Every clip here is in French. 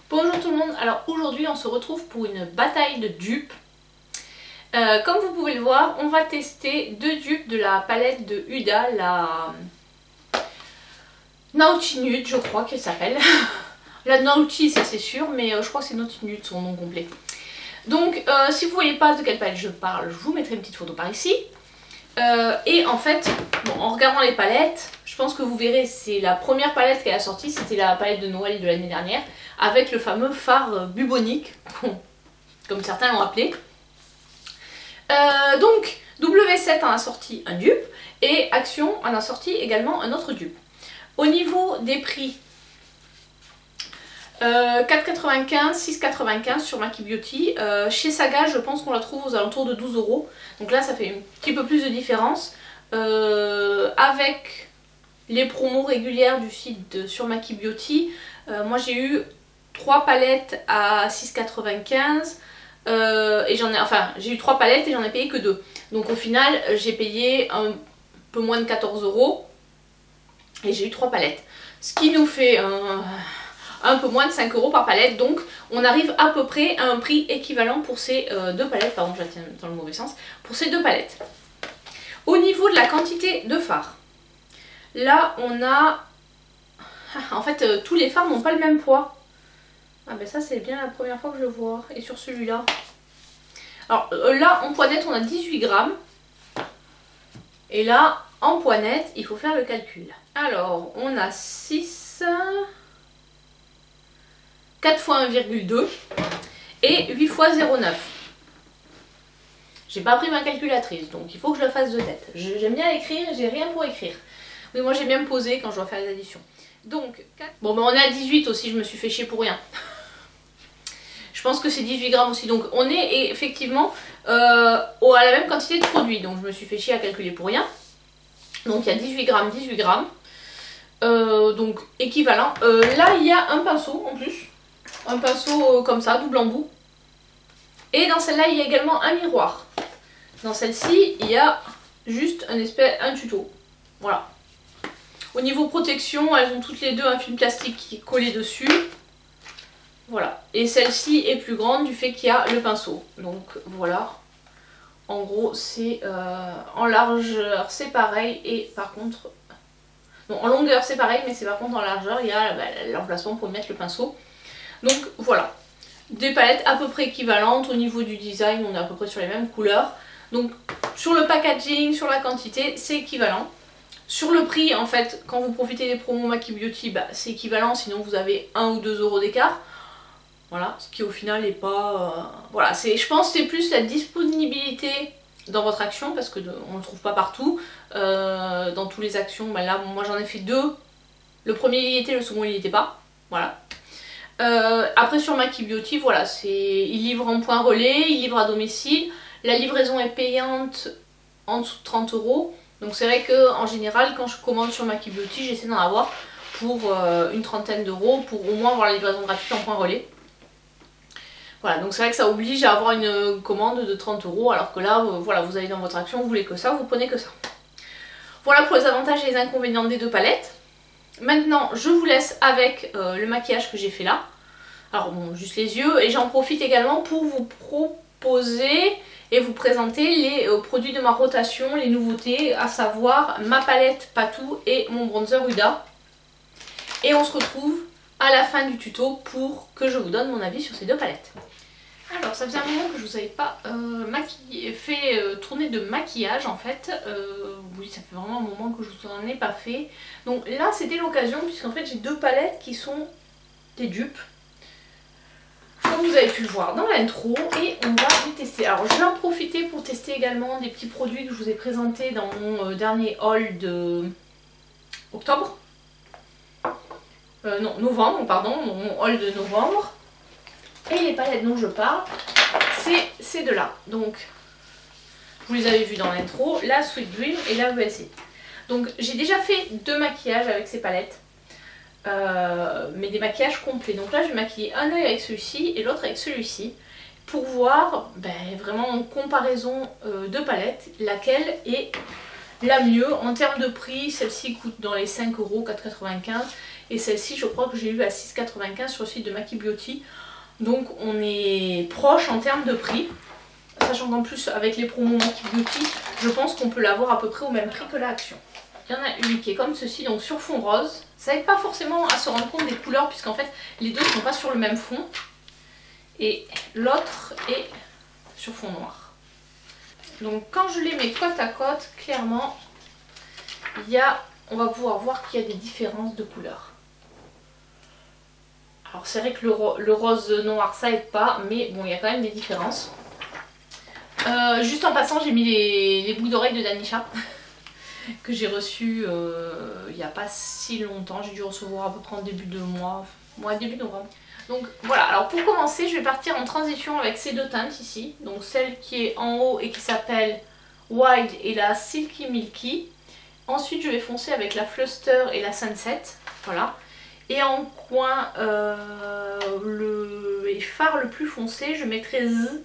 Bonjour tout le monde, alors aujourd'hui on se retrouve pour une bataille de dupes. Comme vous pouvez le voir, on va tester deux dupes de la palette de Huda, la Naughty Nude, je crois qu'elle s'appelle. La Naughty, ça c'est sûr, mais je crois que c'est Naughty Nude son nom complet. Donc si vous voyez pas de quelle palette je parle, je vous mettrai une petite photo par ici. Et en fait, bon, en regardant les palettes, je pense que vous verrez, c'est la première palette qu'elle a sortie, c'était la palette de Noël de l'année dernière, avec le fameux fard bubonique, comme certains l'ont appelé. Donc, W7 en a sorti un dupe, et Action en a sorti également un autre dupe. Au niveau des prix, 4,95, 6,95 sur Maki Beauty. Chez Saga, je pense qu'on la trouve aux alentours de 12 €. Donc là, ça fait un petit peu plus de différence. Avec les promos régulières du site sur Maki Beauty, moi j'ai eu 3 palettes à 6,95. Et j'ai eu 3 palettes et j'en ai payé que 2. Donc au final, j'ai payé un peu moins de 14 € et j'ai eu 3 palettes. Ce qui nous fait un peu moins de 5 € par palette, donc on arrive à peu près à un prix équivalent pour ces deux palettes, pardon je la tiens dans le mauvais sens, pour ces deux palettes. Au niveau de la quantité de fard, là on a, en fait tous les fards n'ont pas le même poids. Ah ben ça c'est bien la première fois que je le vois, et sur celui-là. Alors là en poignette on a 18 grammes, et là en poignette il faut faire le calcul. Alors on a 4 x 1,2 et 8 x 0,9. J'ai pas pris ma calculatrice, donc il faut que je le fasse de tête. J'aime bien écrire, j'ai rien pour écrire. Mais moi j'aime bien me poser quand je dois faire les additions. Donc, 4... Bon ben on est à 18 aussi, je me suis fait chier pour rien. Je pense que c'est 18 grammes aussi, donc on est effectivement à la même quantité de produit. Donc je me suis fait chier à calculer pour rien. Donc il y a 18 grammes, 18 grammes. Donc équivalent. Là il y a un pinceau en plus. Un pinceau comme ça, double embout. Et dans celle-là, il y a également un miroir. Dans celle-ci, il y a juste un tuto. Voilà. Au niveau protection, elles ont toutes les deux un film plastique qui est collé dessus. Voilà. Et celle-ci est plus grande du fait qu'il y a le pinceau. Donc voilà. En gros, c'est en largeur, c'est pareil. Et par contre... Non, en longueur, c'est pareil, mais c'est par contre en largeur, il y a l'emplacement pour mettre le pinceau. Donc voilà, des palettes à peu près équivalentes. Au niveau du design, on est à peu près sur les mêmes couleurs. Donc sur le packaging, sur la quantité, c'est équivalent. Sur le prix, en fait, quand vous profitez des promos Maki Beauty, bah, c'est équivalent, sinon vous avez 1 ou 2 € d'écart. Voilà, ce qui au final n'est pas... Voilà, je pense que c'est plus la disponibilité dans votre action, parce qu'on ne le trouve pas partout. Dans tous les actions, bah là, moi j'en ai fait 2. Le premier il y était, le second il n'y était pas. Voilà. Après sur Maki Beauty, voilà, il livre en point relais, il livre à domicile. La livraison est payante en dessous de 30 €. Donc c'est vrai que en général, quand je commande sur Maki Beauty, j'essaie d'en avoir pour une trentaine d'euros, pour au moins avoir la livraison gratuite en point relais. Voilà, donc c'est vrai que ça oblige à avoir une commande de 30 €, alors que là, voilà, vous allez dans votre action, vous voulez que ça, vous prenez que ça. Voilà pour les avantages et les inconvénients des deux palettes. Maintenant, je vous laisse avec le maquillage que j'ai fait là. Alors bon, juste les yeux. Et j'en profite également pour vous proposer et vous présenter les produits de ma rotation, les nouveautés, à savoir ma palette Patou et mon bronzer Huda. Et on se retrouve à la fin du tuto pour que je vous donne mon avis sur ces deux palettes. Alors ça faisait un moment que je vous avais pas tourner de maquillage en fait. Oui, ça fait vraiment un moment que je vous en ai pas fait. Donc là c'était l'occasion, puisqu'en fait j'ai deux palettes qui sont des dupes, comme vous avez pu le voir dans l'intro, et on va les tester. Alors je vais en profiter pour tester également des petits produits que je vous ai présentés dans mon dernier haul de octobre. Non, novembre, pardon, mon haul de novembre. Et les palettes dont je parle, c'est ces deux-là. Donc, vous les avez vues dans l'intro, la Sweet Dream et la VSC. Donc, j'ai déjà fait 2 maquillages avec ces palettes, mais des maquillages complets. Donc là, je vais maquiller un œil avec celui-ci et l'autre avec celui-ci, pour voir vraiment en comparaison de palettes, laquelle est la mieux. En termes de prix, celle-ci coûte dans les 5 €, 4,95 €. Et celle-ci, je crois que j'ai eu à 6,95 € sur le site de Maki Beauty. Donc on est proche en termes de prix. Sachant qu'en plus, avec les promos Maki Beauty, je pense qu'on peut l'avoir à peu près au même prix que la Action. Il y en a une qui est comme ceci, donc sur fond rose. Ça n'aide pas forcément à se rendre compte des couleurs, puisqu'en fait, les deux ne sont pas sur le même fond. Et l'autre est sur fond noir. Donc quand je les mets côte à côte, clairement, on va pouvoir voir qu'il y a des différences de couleurs. Alors c'est vrai que le rose noir ça aide pas, mais bon, il y a quand même des différences. Juste en passant, j'ai mis les boucles d'oreilles de Danisha que j'ai reçues il n'y a pas si longtemps. J'ai dû recevoir à peu près en début de mois, début novembre. Donc voilà, alors pour commencer, je vais partir en transition avec ces deux teintes ici. Donc celle qui est en haut et qui s'appelle Wild et la Silky Milky. Ensuite, je vais foncer avec la Fluster et la Sunset. Voilà. Et en coin, le phare le plus foncé, je mettrai Z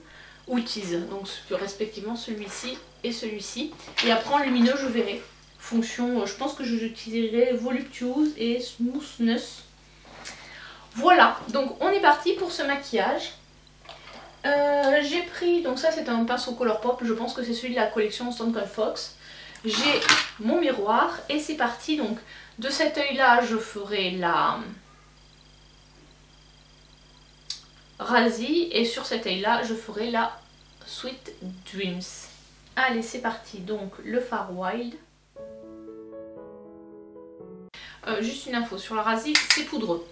ou Tease. Donc respectivement celui-ci et celui-ci. Et après en lumineux, je verrai. Fonction, je pense que j'utiliserai Voluptuous et Smoothness. Voilà, donc on est parti pour ce maquillage. J'ai pris, donc ça c'est un pinceau Colourpop, je pense que c'est celui de la collection Stone Cold Fox. J'ai mon miroir et c'est parti. Donc de cet œil là je ferai la Razzie et sur cet œil là je ferai la Sweet Dreams. Allez c'est parti, donc le fard Wild. Juste une info sur la Razzie, c'est poudreux.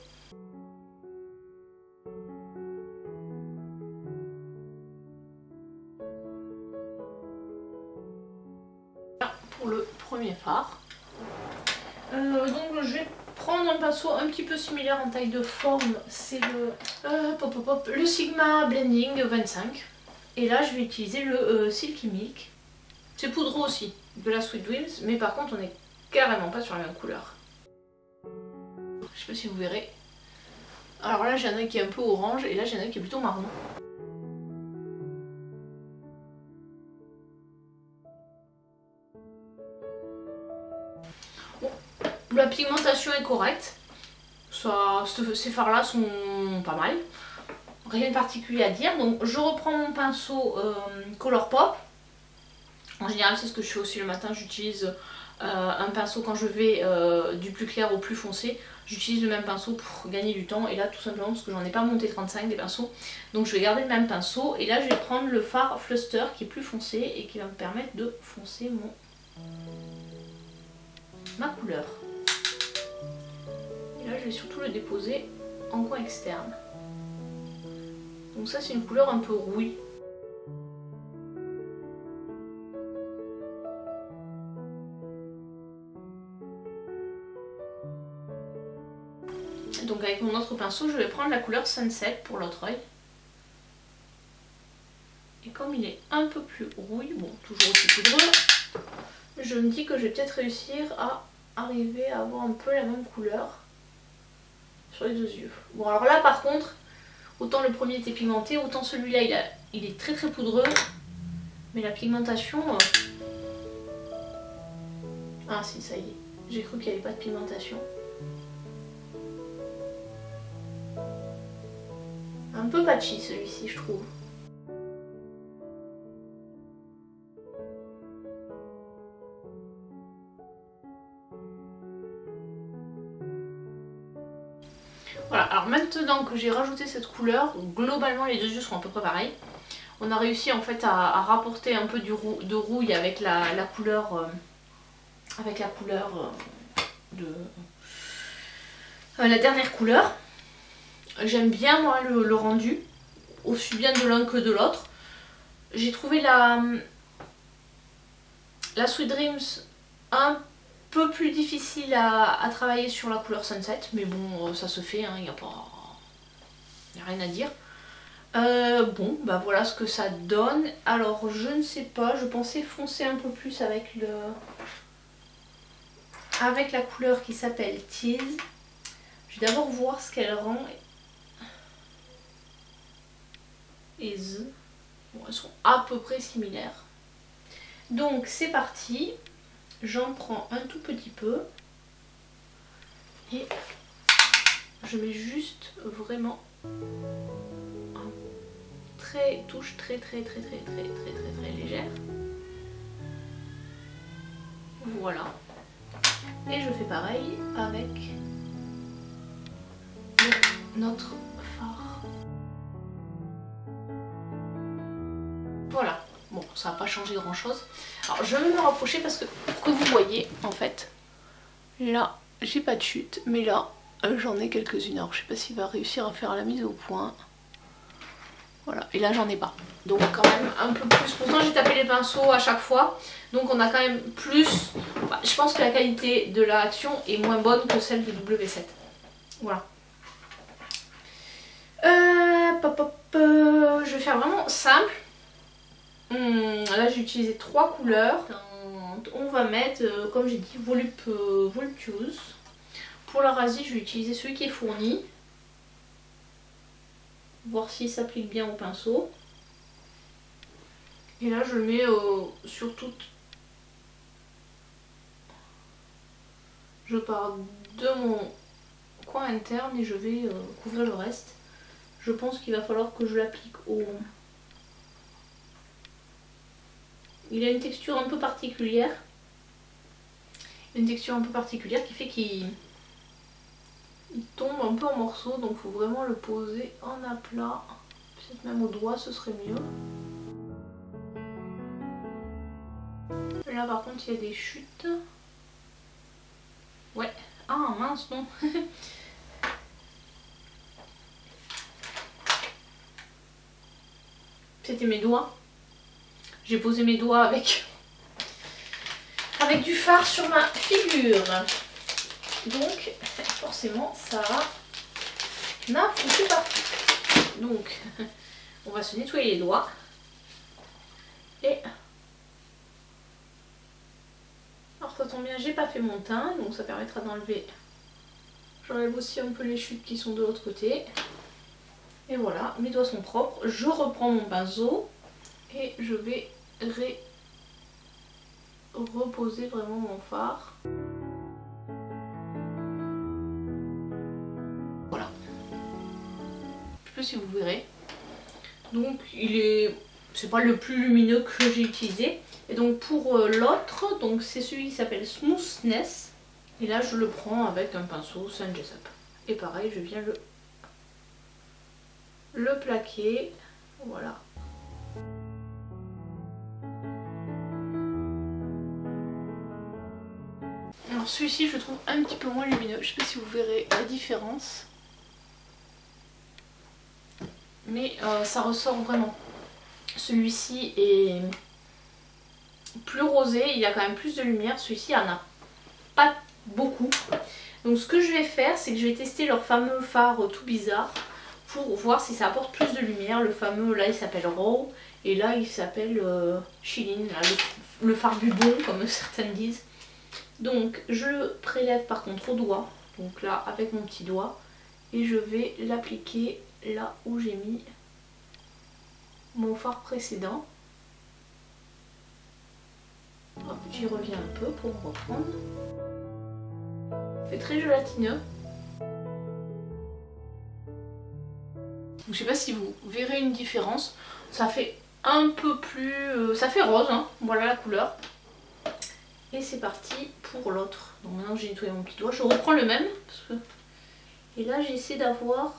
Pour le premier fard. Donc je vais prendre un pinceau un petit peu similaire en taille de forme, c'est le Sigma Blending 25. Et là je vais utiliser le Silky Milk. C'est poudreux aussi, de la Sweet Dreams, mais par contre on n'est carrément pas sur la même couleur. Je sais pas si vous verrez. Alors là j'ai un œil qui est un peu orange et là j'ai un œil qui est plutôt marron. Bon, la pigmentation est correcte. Ces fards là sont pas mal. Rien de particulier à dire. Donc je reprends mon pinceau Colourpop. En général c'est ce que je fais aussi le matin. J'utilise un pinceau quand je vais du plus clair au plus foncé. J'utilise le même pinceau pour gagner du temps. Et là tout simplement parce que j'en ai pas monté 35 des pinceaux. Donc je vais garder le même pinceau. Et là je vais prendre le fard Fluster qui est plus foncé et qui va me permettre de foncer ma couleur. Et là je vais surtout le déposer en coin externe. Donc ça c'est une couleur un peu rouille. Donc avec mon autre pinceau je vais prendre la couleur Sunset pour l'autre œil. Et comme il est un peu plus rouille, bon toujours aussi poudreux, je me dis que je vais peut-être réussir à arriver à avoir un peu la même couleur sur les deux yeux. Bon alors là par contre, autant le premier était pigmenté, autant celui-là il est très très poudreux. Mais la pigmentation... Ah si, ça y est, j'ai cru qu'il n'y avait pas de pigmentation. Un peu patchy celui-ci je trouve. Voilà, alors maintenant que j'ai rajouté cette couleur, globalement les deux yeux sont à peu près pareils. On a réussi en fait à rapporter un peu de rouille avec la couleur de la dernière couleur. J'aime bien moi le rendu, aussi bien de l'un que de l'autre. J'ai trouvé la Sweet Dreams un peu plus difficile à travailler sur la couleur Sunset, mais bon ça se fait, il n'y a rien à dire. Bon bah voilà ce que ça donne. Alors je ne sais pas, je pensais foncer un peu plus avec la couleur qui s'appelle Tease. Je vais d'abord voir ce qu'elle rend. Et bon, elles sont à peu près similaires. Donc c'est parti. j'en prends un tout petit peu et je mets juste vraiment une touche très légère. Voilà. Et je fais pareil avec notre fard. Voilà. Bon, ça va pas changer grand chose. Alors je vais me rapprocher parce que pour que vous voyez en fait, là j'ai pas de chute, mais là j'en ai quelques-unes. Alors je sais pas s'il va réussir à faire la mise au point. Voilà, et là j'en ai pas. Donc quand même un peu plus. Pourtant j'ai tapé les pinceaux à chaque fois. Donc on a quand même plus. Bah, je pense que la qualité de la action est moins bonne que celle de W7. Voilà. Je vais faire vraiment simple. Là j'ai utilisé 3 couleurs. On va mettre, comme j'ai dit, Voluptuous. Pour la rasée, je vais utiliser celui qui est fourni. Voir s'il s'applique bien au pinceau. Et là je le mets sur toute. Je pars de mon coin interne et je vais couvrir le reste. Je pense qu'il va falloir que je l'applique au... Il a une texture un peu particulière. Une texture un peu particulière qui fait qu'il tombe un peu en morceaux. Donc il faut vraiment le poser en aplat. Peut-être même au doigt, ce serait mieux. Là par contre il y a des chutes. Ouais. Ah mince non. C'était mes doigts. J'ai posé mes doigts avec du fard sur ma figure. Donc forcément ça n'a foutu partout. Donc on va se nettoyer les doigts. Et alors ça tombe bien, j'ai pas fait mon teint, donc ça permettra d'enlever. J'enlève aussi un peu les chutes qui sont de l'autre côté. Et voilà, mes doigts sont propres. Je reprends mon pinceau et je vais reposer vraiment mon fard. Voilà. Je sais pas si vous verrez. Donc c'est pas le plus lumineux que j'ai utilisé. Et donc pour l'autre, donc c'est celui qui s'appelle Smoothness. Et là je le prends avec un pinceau Sun Jessup. Et pareil, je viens le plaquer. Voilà. Alors celui-ci je le trouve un petit peu moins lumineux. Je sais pas si vous verrez la différence. Mais ça ressort vraiment. Celui-ci est plus rosé, il y a quand même plus de lumière. Celui-ci il n'y en a pas beaucoup. Donc ce que je vais faire, c'est que je vais tester leur fameux fard tout bizarre pour voir si ça apporte plus de lumière. Le fameux là il s'appelle Raw et là il s'appelle Chilin, le fard bubon comme certains disent. Donc je le prélève par contre au doigt, donc là avec mon petit doigt, et je vais l'appliquer là où j'ai mis mon fard précédent. J'y reviens un peu pour reprendre. C'est très gélatineux. Je sais pas si vous verrez une différence. Ça fait un peu plus... ça fait rose, hein. Voilà la couleur. Et c'est parti pour l'autre. Donc maintenant que j'ai nettoyé mon petit doigt, je reprends le même. Parce que... Et là j'essaie d'avoir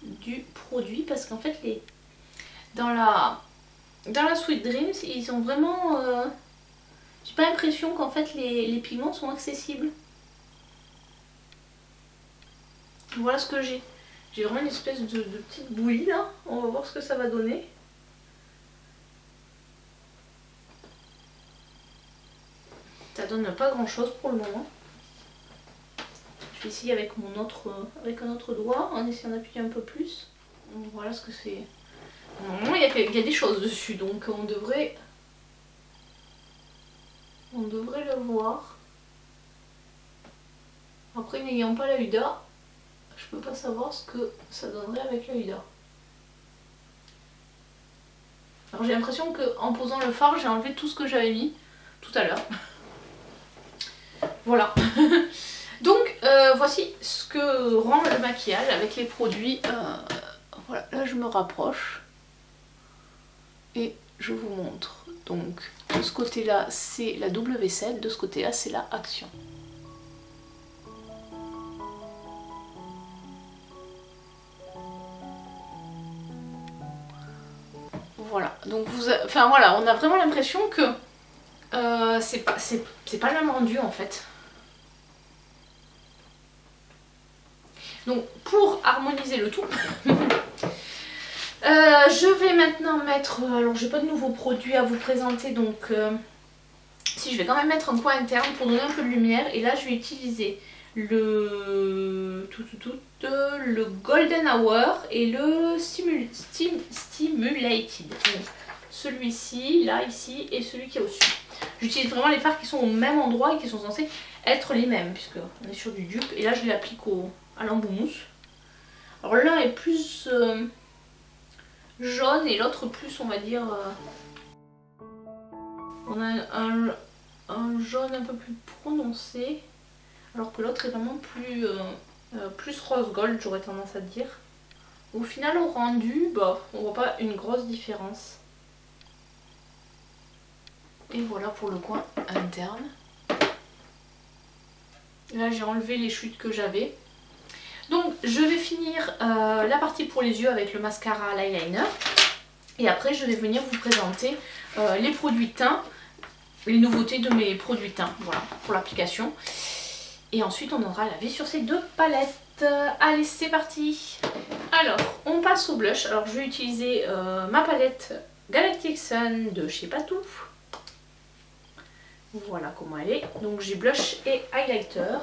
du produit parce qu'en fait dans la Sweet Dreams ils ont vraiment... j'ai pas l'impression qu'en fait les pigments sont accessibles. Voilà ce que j'ai. J'ai vraiment une espèce de petite bouillie là. On va voir ce que ça va donner. Ça donne pas grand chose pour le moment. Je vais essayer avec un autre doigt en essayant d'appuyer un peu plus. Donc voilà ce que c'est. Normalement il y a des choses dessus donc on devrait le voir. Après n'ayant pas la Huda, je peux pas savoir ce que ça donnerait avec la Huda. Alors j'ai l'impression qu'en posant le fard j'ai enlevé tout ce que j'avais mis tout à l'heure. Voilà. Donc voici ce que rend le maquillage avec les produits. Voilà, là je me rapproche et je vous montre. Donc de ce côté là c'est la W7, de ce côté là c'est la Action. Voilà, donc enfin voilà, on a vraiment l'impression que c'est pas le même rendu en fait. Donc pour harmoniser le tout, je vais maintenant mettre, alors j'ai pas de nouveaux produits à vous présenter, donc si je vais quand même mettre un coin interne pour donner un peu de lumière, et là je vais utiliser le Golden Hour et le Stimulated. Celui-ci, là, ici, et celui qui est au-dessus. J'utilise vraiment les fards qui sont au même endroit et qui sont censés être les mêmes, puisque on est sur du dupe. Et là, je l'applique à l'embout mousse. Alors l'un est plus jaune et l'autre plus, on va dire... on a un jaune un peu plus prononcé, alors que l'autre est vraiment plus rose gold, j'aurais tendance à dire. Au final, au rendu, bah, on voit pas une grosse différence. Et voilà pour le coin interne. Là j'ai enlevé les chutes que j'avais. Donc je vais finir la partie pour les yeux avec le mascara, l'eyeliner. Et après je vais venir vous présenter les produits teint, les nouveautés de mes produits teint, voilà, pour l'application. Et ensuite on aura lavé sur ces deux palettes. Allez, c'est parti. Alors on passe au blush. Alors je vais utiliser ma palette Galactic Sun de chez Patou. Voilà comment elle est. Donc j'ai blush et highlighter.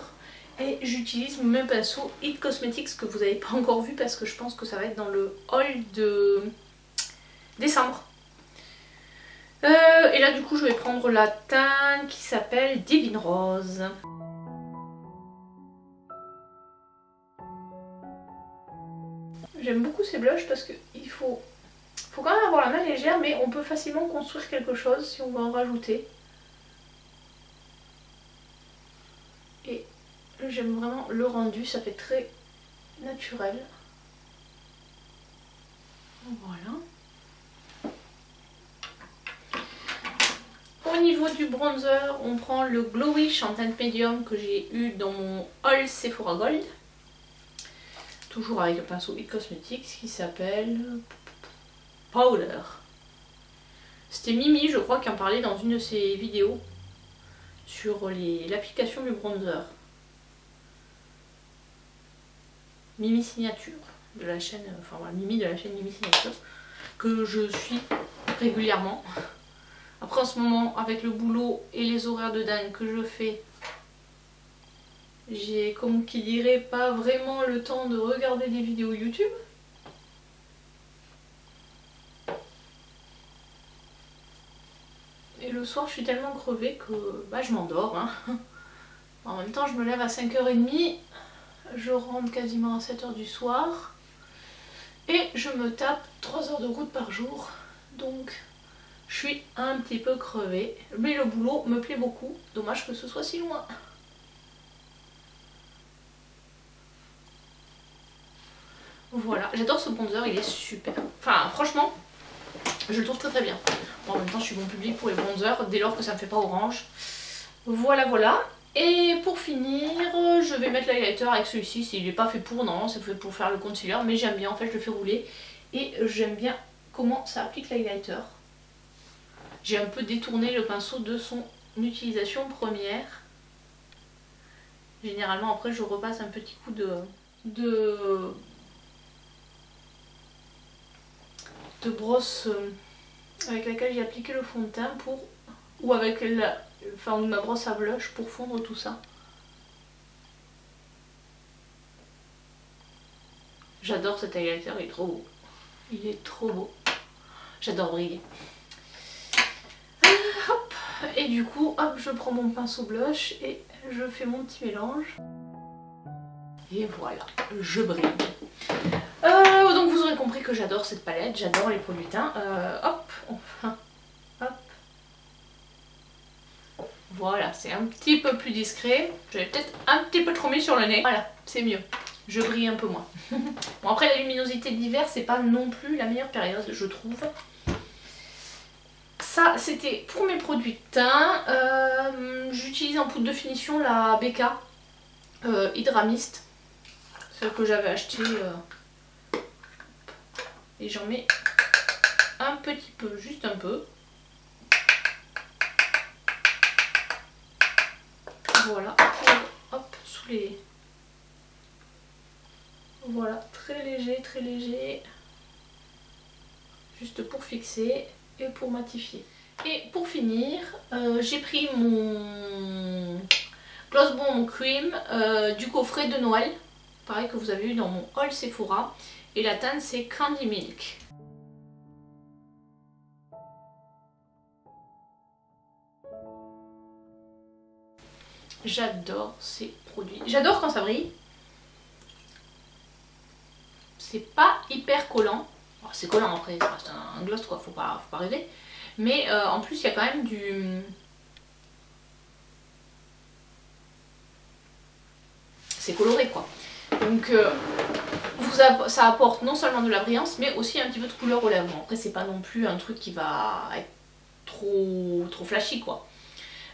Et j'utilise mes pinceaux It Cosmetics que vous n'avez pas encore vu parce que je pense que ça va être dans le haul de décembre. Et là du coup je vais prendre la teinte qui s'appelle Divine Rose. J'aime beaucoup ces blushs parce qu'il faut quand même avoir la main légère, mais on peut facilement construire quelque chose si on veut en rajouter. Et j'aime vraiment le rendu, ça fait très naturel. Voilà. Au niveau du bronzer, on prend le Glowish en teinte médium que j'ai eu dans mon haul Sephora Gold. Toujours avec un pinceau It Cosmetics qui s'appelle Powder. C'était Mimi, je crois, qui en parlait dans une de ses vidéos sur l'application du bronzer. Mimi Signature de la chaîne, enfin voilà, Mimi de la chaîne Mimi Signature, que je suis régulièrement. Après en ce moment, avec le boulot et les horaires de dingue que je fais, j'ai, comme qui dirait, pas vraiment le temps de regarder des vidéos YouTube. Et le soir je suis tellement crevée que bah, je m'endors. Hein. En même temps je me lève à 5h30, je rentre quasiment à 7h du soir. Et je me tape 3 heures de route par jour. Donc je suis un petit peu crevée. Mais le boulot me plaît beaucoup. Dommage que ce soit si loin. Voilà, j'adore ce bronzer, il est super. Enfin franchement, je le trouve très très bien. Bon, en même temps je suis bon public pour les bronzers dès lors que ça ne me fait pas orange. Voilà voilà. Et pour finir, je vais mettre l'highlighter avec celui-ci. S'il n'est pas fait pour, non, c'est fait pour faire le concealer. Mais j'aime bien, en fait je le fais rouler. Et j'aime bien comment ça applique l'highlighter. J'ai un peu détourné le pinceau de son utilisation première. Généralement après je repasse un petit coup de brosse avec laquelle j'ai appliqué le fond de teint ou avec ma brosse à blush pour fondre tout ça. J'adore cet highlighter, il est trop beau. Il est trop beau. J'adore briller. Hop. Et du coup, hop, je prends mon pinceau blush et je fais mon petit mélange. Et voilà, je brille. Donc vous aurez compris que j'adore cette palette, j'adore les produits teints. Hop, enfin, hop. Voilà, c'est un petit peu plus discret. J'avais peut-être un petit peu trop mis sur le nez. Voilà, c'est mieux. Je brille un peu moins. Bon, après la luminosité de l'hiver, c'est pas non plus la meilleure période, je trouve. Ça, c'était pour mes produits de teint. J'utilise en poudre de finition la BK Hydra Mist. Celle que j'avais achetée. Et j'en mets un petit peu, juste un peu. Voilà, hop, sous les... Voilà, très léger. Juste pour fixer et pour matifier. Et pour finir, j'ai pris mon Gloss Bomb Cream du coffret de Noël. Pareil que vous avez eu dans mon haul Sephora. Et la teinte c'est Candy Milk. J'adore ces produits. J'adore quand ça brille. C'est pas hyper collant. Oh, c'est collant après, ça reste un gloss quoi, faut pas rêver. Mais en plus il y a quand même du... C'est coloré quoi. Donc ça apporte non seulement de la brillance mais aussi un petit peu de couleur aux lèvres. Bon, après c'est pas non plus un truc qui va être trop flashy quoi.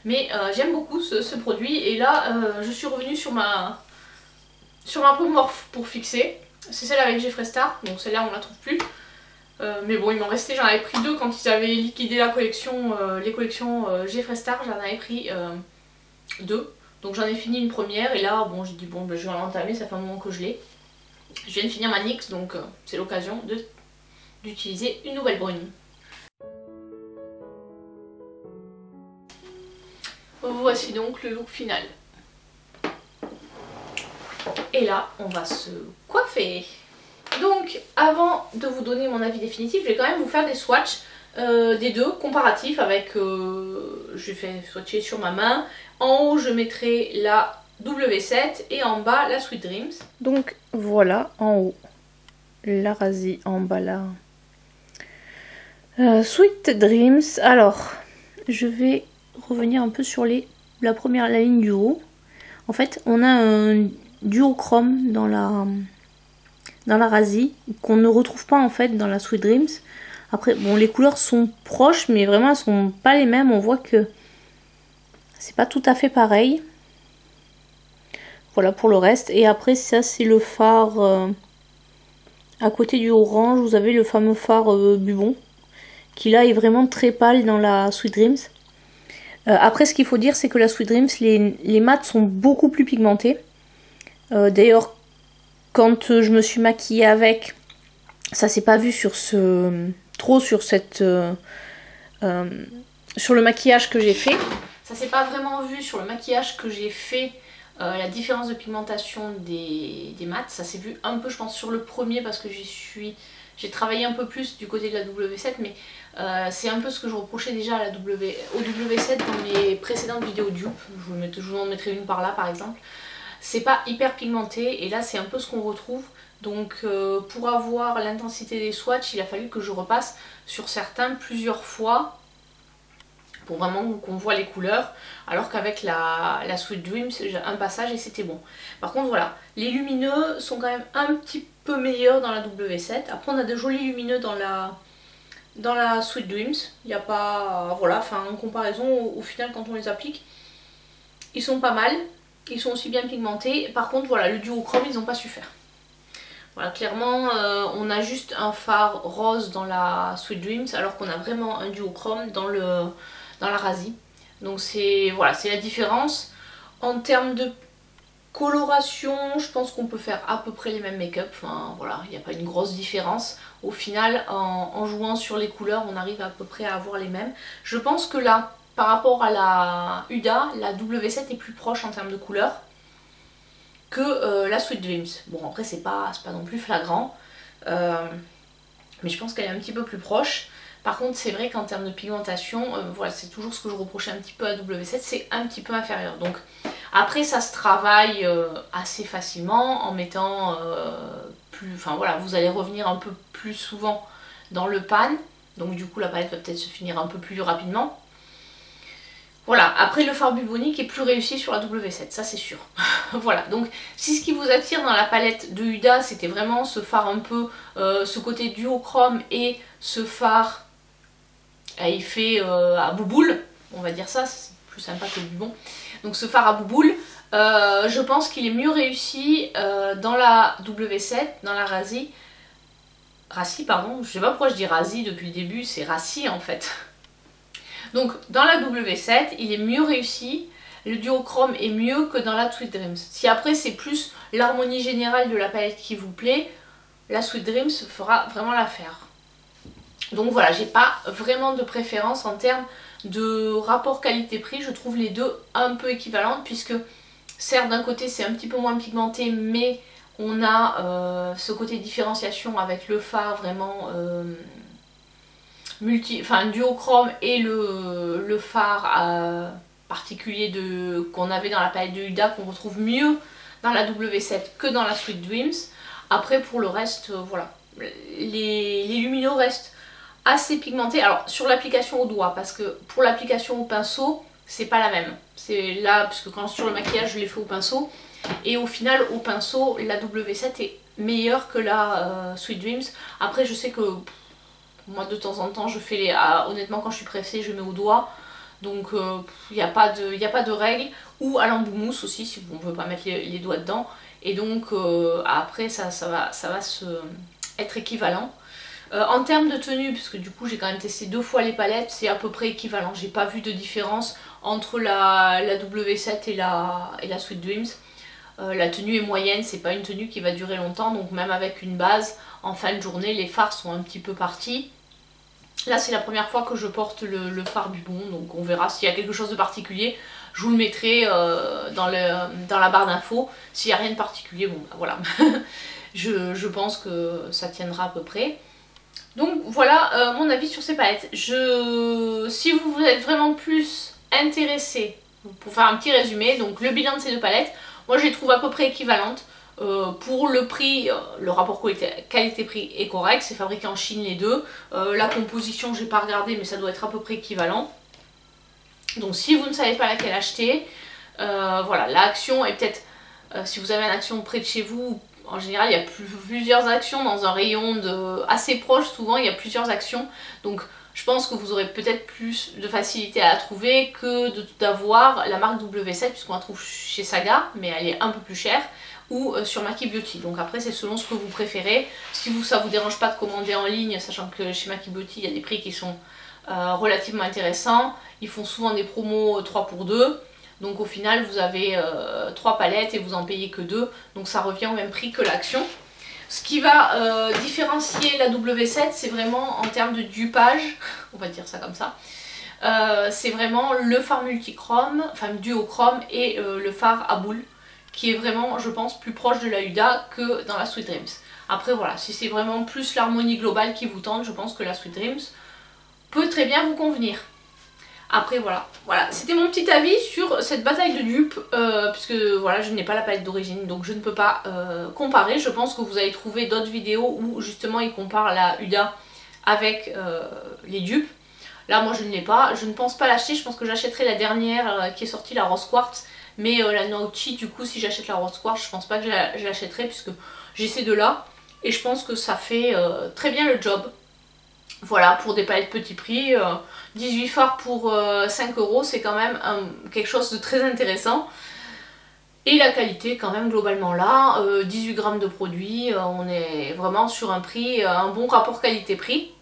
Mais j'aime beaucoup ce produit et là je suis revenue sur ma peau morph pour fixer. C'est celle avec Jeffree Star, donc celle-là on la trouve plus. Mais bon il m'en restait, j'en avais pris deux quand ils avaient liquidé la collection, les collections Jeffree Star, j'en avais pris deux. Donc j'en ai fini une première et là bon j'ai dit bon ben, je vais l'entamer, ça fait un moment que je l'ai. Je viens de finir ma NYX donc c'est l'occasion d'utiliser une nouvelle brune. Voici donc le look final. Et là on va se coiffer. Donc avant de vous donner mon avis définitif, je vais quand même vous faire des swatchs des deux comparatifs avec, je vais swatcher sur ma main. En haut je mettrai la W7 et en bas la Sweet Dreams. Donc voilà, en haut la Razzie, en bas la Sweet Dreams. Alors je vais revenir un peu sur la ligne du haut. En fait on a un duochrome dans la Razzie qu'on ne retrouve pas en fait dans la Sweet Dreams. Après bon les couleurs sont proches mais vraiment elles sont pas les mêmes, on voit que c'est pas tout à fait pareil. Voilà pour le reste. Et après ça c'est le phare à côté du orange, vous avez le fameux phare Bubon qui là est vraiment très pâle dans la Sweet Dreams. Après ce qu'il faut dire c'est que la Sweet Dreams, les mats sont beaucoup plus pigmentés. D'ailleurs quand je me suis maquillée avec, ça s'est pas vu sur trop sur sur le maquillage que j'ai fait. Ça s'est pas vraiment vu sur le maquillage que j'ai fait, la différence de pigmentation des mats. Ça s'est vu un peu je pense sur le premier parce que j'ai travaillé un peu plus du côté de la W7, mais c'est un peu ce que je reprochais déjà à au W7 dans mes précédentes vidéos dupe. Je vous en mettrai une par là par exemple. C'est pas hyper pigmenté et là c'est un peu ce qu'on retrouve. Donc pour avoir l'intensité des swatchs, il a fallu que je repasse sur certains plusieurs fois pour vraiment qu'on voit les couleurs, alors qu'avec la Sweet Dreams, j'ai un passage et c'était bon. Par contre voilà, les lumineux sont quand même un petit peu meilleurs dans la W7. Après on a de jolis lumineux dans la Sweet Dreams. Il n'y a pas... voilà, enfin en comparaison au final quand on les applique, ils sont pas mal. Ils sont aussi bien pigmentés. Par contre voilà, le duochrome ils n'ont pas su faire. Voilà, clairement on a juste un phare rose dans la Sweet Dreams alors qu'on a vraiment un duochrome dans la Razzie. Donc c'est voilà, c'est la différence. En termes de coloration, je pense qu'on peut faire à peu près les mêmes make-up. Enfin voilà, il n'y a pas une grosse différence. Au final, en jouant sur les couleurs, on arrive à peu près à avoir les mêmes. Je pense que là, par rapport à la Huda, la W7 est plus proche en termes de couleurs que la Sweet Dreams. Bon après c'est pas non plus flagrant, mais je pense qu'elle est un petit peu plus proche. Par contre c'est vrai qu'en termes de pigmentation, voilà, c'est toujours ce que je reprochais un petit peu à W7, c'est un petit peu inférieur. Donc après ça se travaille assez facilement en mettant plus... Enfin voilà, vous allez revenir un peu plus souvent dans le pan, donc du coup la palette va peut-être se finir un peu plus rapidement. Voilà, après le fard Bubonic est plus réussi sur la W7, ça c'est sûr. Voilà, donc si ce qui vous attire dans la palette de Huda, c'était vraiment ce fard un peu, ce côté duochrome et ce fard à effet à bouboule, on va dire ça, c'est plus sympa que le Bubon. Donc ce fard à bouboule, je pense qu'il est mieux réussi dans la W7, dans la Rassi, pardon, je sais pas pourquoi je dis Rassi depuis le début, c'est Rassi en fait. Donc dans la W7, il est mieux réussi, le duochrome est mieux que dans la Sweet Dreams. Si après c'est plus l'harmonie générale de la palette qui vous plaît, la Sweet Dreams fera vraiment l'affaire. Donc voilà, j'ai pas vraiment de préférence en termes de rapport qualité-prix, je trouve les deux un peu équivalentes puisque certes d'un côté c'est un petit peu moins pigmenté mais on a ce côté différenciation avec le fard vraiment duochrome et le fard particulier qu'on avait dans la palette de Huda qu'on retrouve mieux dans la W7 que dans la Sweet Dreams. Après pour le reste, voilà, les lumineux restent assez pigmentés. Alors sur l'application au doigt, parce que pour l'application au pinceau, c'est pas la même. C'est là, puisque quand sur le maquillage je l'ai fait au pinceau, et au final au pinceau la W7 est meilleure que la Sweet Dreams. Après je sais que moi de temps en temps je fais les... honnêtement quand je suis pressée je mets au doigt. Donc il n'y a pas de règle. Ou à l'embout-mousse aussi si on ne veut pas mettre les doigts dedans. Et donc après ça va être équivalent. En termes de tenue, puisque du coup j'ai quand même testé 2 fois les palettes, c'est à peu près équivalent. J'ai pas vu de différence entre la W7 et la Sweet Dreams. La tenue est moyenne, c'est pas une tenue qui va durer longtemps. Donc même avec une base, en fin de journée les fards sont un petit peu partis. Là c'est la première fois que je porte le fard Bubon, donc on verra s'il y a quelque chose de particulier. Je vous le mettrai dans la barre d'infos. S'il n'y a rien de particulier, bon bah voilà. je pense que ça tiendra à peu près. Donc voilà mon avis sur ces palettes. Si vous êtes vraiment plus intéressé, pour faire un petit résumé, donc le bilan de ces deux palettes, moi je les trouve à peu près équivalentes. Pour le prix, le rapport qualité-prix est correct, c'est fabriqué en Chine les deux. La composition, j'ai pas regardé, mais ça doit être à peu près équivalent. Donc si vous ne savez pas laquelle acheter, voilà, l'action est peut-être, si vous avez une action près de chez vous, en général il y a plusieurs actions dans un rayon assez proche, souvent il y a plusieurs actions. Donc je pense que vous aurez peut-être plus de facilité à la trouver que d'avoir la marque W7, puisqu'on la trouve chez Saga, mais elle est un peu plus chère, ou sur Maki Beauty. Donc après c'est selon ce que vous préférez. Si ça vous dérange pas de commander en ligne, sachant que chez Maki Beauty il y a des prix qui sont relativement intéressants. Ils font souvent des promos 3 pour 2. Donc au final vous avez 3 palettes et vous en payez que 2. Donc ça revient au même prix que l'action. Ce qui va différencier la W7, c'est vraiment en termes de dupage, on va dire ça comme ça. C'est vraiment le fard multichrome, enfin duochrome et le fard à boule, qui est vraiment, je pense, plus proche de la Huda que dans la Sweet Dreams. Après voilà, si c'est vraiment plus l'harmonie globale qui vous tente, je pense que la Sweet Dreams peut très bien vous convenir. Après voilà, c'était mon petit avis sur cette bataille de dupes, puisque voilà, je n'ai pas la palette d'origine, donc je ne peux pas comparer. Je pense que vous allez trouver d'autres vidéos où justement ils comparent la Huda avec les dupes. Là moi je ne l'ai pas, je ne pense pas l'acheter, je pense que j'achèterai la dernière qui est sortie, la Rose Quartz. Mais la Naughty, du coup si j'achète la Rose Quartz, je pense pas que je l'achèterai puisque j'ai ces deux là. Et je pense que ça fait très bien le job. Voilà, pour des palettes petit prix, 18 fards pour 5 €, c'est quand même quelque chose de très intéressant. Et la qualité quand même globalement là, 18 grammes de produit, on est vraiment sur un prix, un bon rapport qualité-prix.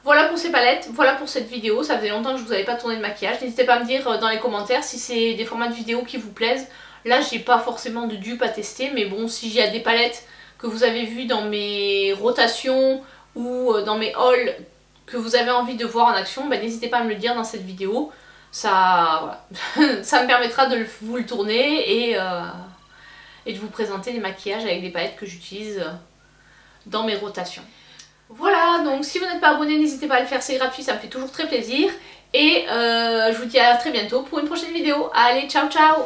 Voilà pour ces palettes, voilà pour cette vidéo, ça faisait longtemps que je vous avais pas tourné de maquillage. N'hésitez pas à me dire dans les commentaires si c'est des formats de vidéos qui vous plaisent. Là j'ai pas forcément de dupes à tester, mais bon, si y a des palettes que vous avez vues dans mes rotations ou dans mes hauls que vous avez envie de voir en action, bah, n'hésitez pas à me le dire dans cette vidéo. Ça, voilà. Ça me permettra de vous le tourner et de vous présenter des maquillages avec des palettes que j'utilise dans mes rotations. Voilà, donc si vous n'êtes pas abonné, n'hésitez pas à le faire, c'est gratuit, ça me fait toujours très plaisir. Et je vous dis à très bientôt pour une prochaine vidéo. Allez, ciao ciao!